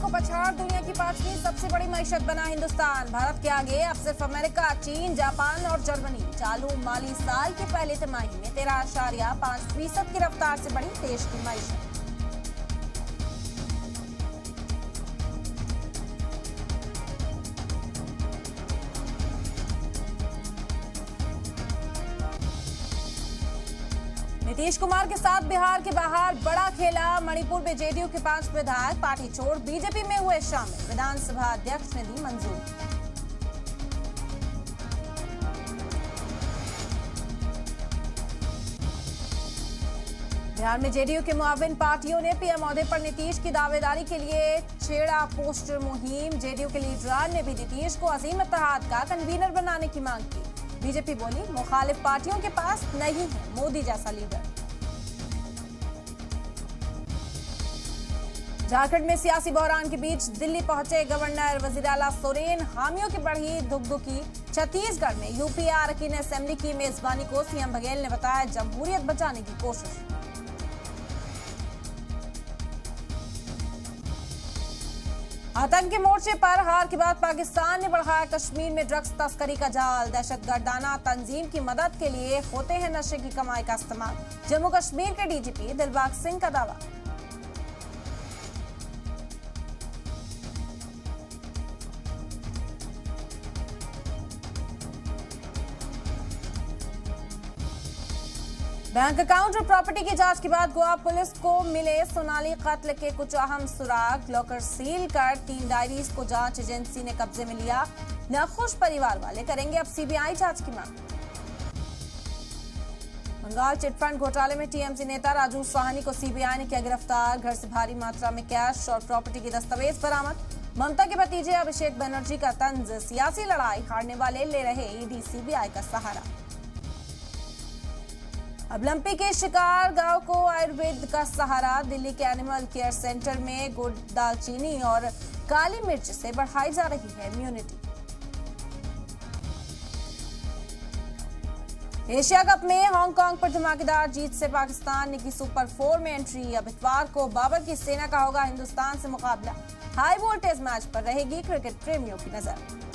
को पछाड़ दुनिया की 5वीं सबसे बड़ी मईशत बना हिंदुस्तान। भारत के आगे अब सिर्फ अमेरिका, चीन, जापान और जर्मनी। चालू माली साल की पहली तिमाही में 13.5% की रफ्तार से बढ़ी देश की मईशत। नीतीश कुमार के साथ बिहार के बाहर बड़ा खेला। मणिपुर में जेडीयू के 5 विधायक पार्टी छोड़ बीजेपी में हुए शामिल। विधानसभा अध्यक्ष ने दी मंजूरी। बिहार में जेडीयू के मुआविन पार्टियों ने पीएम ओहदे पर नीतीश की दावेदारी के लिए छेड़ा पोस्टर मुहिम। जेडीयू के लीडरान ने भी नीतीश को अजीम इत्तेहाद का कन्वीनर बनाने की मांग की। बीजेपी बोली, मुखालिफ पार्टियों के पास नहीं है मोदी जैसा लीडर। झारखंड में सियासी बहरान के बीच दिल्ली पहुंचे गवर्नर वजीर आला सोरेन। हामियों की बढ़ी धुकधुकी। छत्तीसगढ़ में यूपी अरकान असेंबली की मेजबानी को सीएम बघेल ने बताया जमहूरियत बचाने की कोशिश। आतंकी मोर्चे पर हार के बाद पाकिस्तान ने बढ़ाया कश्मीर में ड्रग्स तस्करी का जाल। दहशतगर्दाना तंजीम की मदद के लिए होते हैं नशे की कमाई का इस्तेमाल। जम्मू कश्मीर के डीजीपी दिलबाग सिंह का दावा। बैंक अकाउंट और प्रॉपर्टी की जांच के बाद गोवा पुलिस को मिले सोनाली कत्ल के कुछ अहम सुराग। लॉकर सील कर 3 डायरीज को जांच एजेंसी ने कब्जे में लिया। नाखुश परिवार वाले करेंगे अब सीबीआई जांच की मांग। बंगाल चिटफंड घोटाले में टीएमसी नेता राजू साहनी को सीबीआई ने किया गिरफ्तार। घर से भारी मात्रा में कैश और प्रॉपर्टी के दस्तावेज बरामद। ममता के भतीजे अभिषेक बनर्जी का तंज, सियासी लड़ाई हारने वाले ले रहे ईडी सीबीआई का सहारा। अब लंपी के शिकार गांव को आयुर्वेद का सहारा। दिल्ली के एनिमल केयर सेंटर में गुड़, दालचीनी और काली मिर्च से बढ़ाई जा रही है इम्यूनिटी। एशिया कप में हांगकांग पर धमाकेदार जीत से पाकिस्तान ने की सुपर 4 में एंट्री। अब इतवार को बाबर की सेना का होगा हिंदुस्तान से मुकाबला। हाई वोल्टेज मैच पर रहेगी क्रिकेट प्रेमियों की नजर।